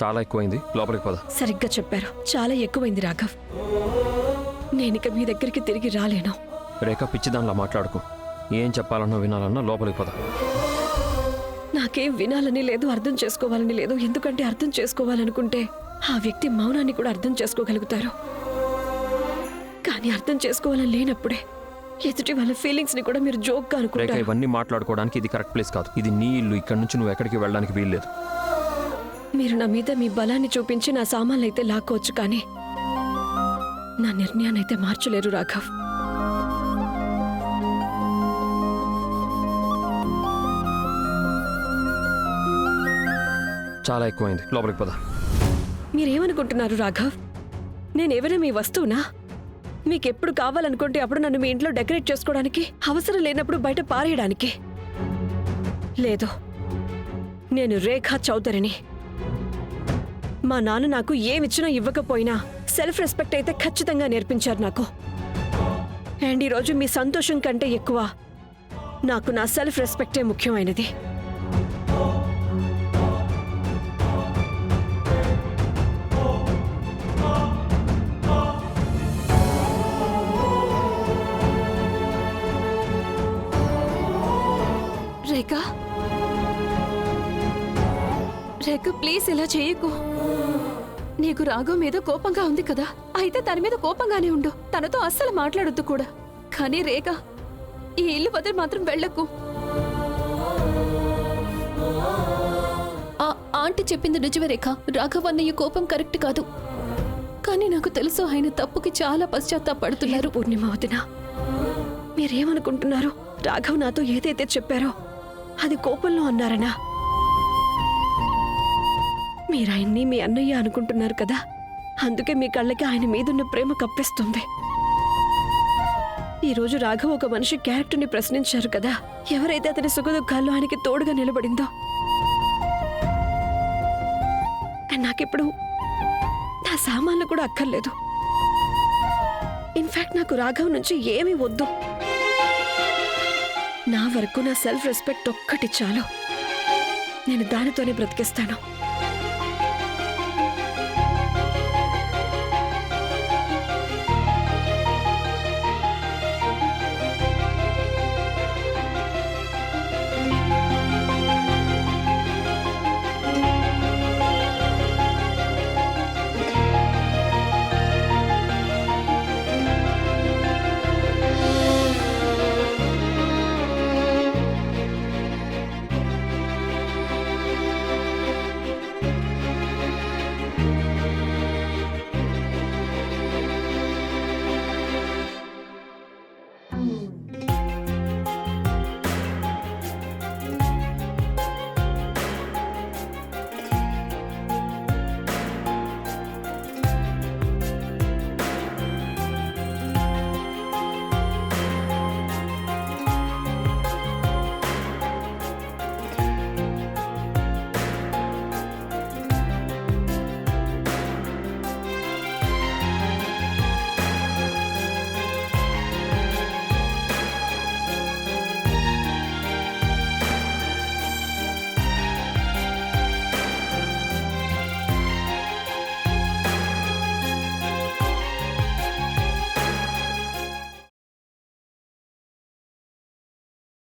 చాలా ఎక్కువైంది, లోపలికి పద. సరిగ్గా చెప్పారు, చాలా ఎక్కువైంది రాఘవ్. నేనిక మీ దగ్గరికి తిరిగి రాలేను. రేఖ, పిచ్చిదానిలా మాట్లాడుకో. ఏం చెప్పాలన్నా వినాలన్నా లోపలికి పద. నాకేం వినాలని లేదు, అర్థం చేసుకోవాలని లేదు. ఎందుకంటే అర్థం చేసుకోవాలనుకుంటే ఆ వ్యక్తి మౌనాన్ని కూడా అర్థం చేసుకోగలుగుతారు. కానీ అర్థం చేసుకోవాలని లేనప్పుడే ఎదుటి వాళ్ళ ఫీలింగ్స్ ని కూడా మీరు జోక్ గా రేఖ, అనుకుంటారు. ఇవన్నీ మాట్లాడుకోవడానికి ఇది కరెక్ట్ ప్లేస్ కాదు. ఇది నీ ఇల్లు. ఇక్కడి నుంచి నువ్వు ఎక్కడికి వెళ్ళడానికి వీల్లేదు. మీరు నా మీద మీ బలాన్ని చూపించి నా సామాన్లు అయితే లాక్కోవచ్చు, కానీ నా నిర్ణయాన్ని అయితే మార్చలేరు రాఘవ్. చాలా ఎక్కువైంది, లోపలికి పద. మీరేమనుకుంటున్నారు రాఘవ్? నేనేమైనా మీ వస్తువునా? మీకెప్పుడు కావాలనుకుంటే అప్పుడు నన్ను మీ ఇంట్లో డెకరేట్ చేసుకోవడానికి, అవసరం లేనప్పుడు బయట పారేయడానికి? లేదు, నేను రేఖా చౌదరిని. మా నాన్న నాకు ఏమిచ్చినా ఇవ్వకపోయినా సెల్ఫ్ రెస్పెక్ట్ అయితే ఖచ్చితంగా నేర్పించారు నాకు. అండ్ ఈరోజు మీ సంతోషం కంటే ఎక్కువ నాకు నా సెల్ఫ్ రెస్పెక్టే ముఖ్యమైనది. రేఖ, రేఖ ప్లీజ్ ఇలా చేయకు. నీకు రాఘవ్ మీద కోపంగా ఉంది కదా, అయితే తన మీద కోపంగానే ఉండు. తనతో అస్సలు మాట్లాడొద్దు కూడా. కానీ రేఖ, ఈ ఇల్లు వదిలి మాత్రం వెళ్ళకు. ఆంటీ చెప్పింది నిజమే రేఖ. రాఘవ్ అన్నయ్య కోపం కరెక్ట్ కాదు. కానీ నాకు తెలుసు ఆయన తప్పుకి చాలా పశ్చాత్తాపడుతున్నారు. పూర్ణిమ వదిన, మీరేమనుకుంటున్నారు? రాఘవ్ నాతో ఏదైతే చెప్పారో అది కోపంలో అన్నారనా? మీరాయన్ని మీ అన్నయ్య అనుకుంటున్నారు కదా, అందుకే మీ కళ్ళకి ఆయన మీదున్న ప్రేమ కప్పిస్తుంది. ఈరోజు రాఘవ్ ఒక మనిషి క్యారెక్టర్ని ప్రశ్నించారు కదా, ఎవరైతే అతని సుఖదుఖాల్లో ఆయనకి తోడుగా నిలబడిందో. నాకిప్పుడు నా సామాన్లు కూడా అక్కర్లేదు. ఇన్ఫాక్ట్ నాకు రాఘవ్ నుంచి ఏమీ వద్దు. నా వరకు నా సెల్ఫ్ రెస్పెక్ట్ ఒక్కటి చాలు. నేను దానితోనే బ్రతికిస్తాను.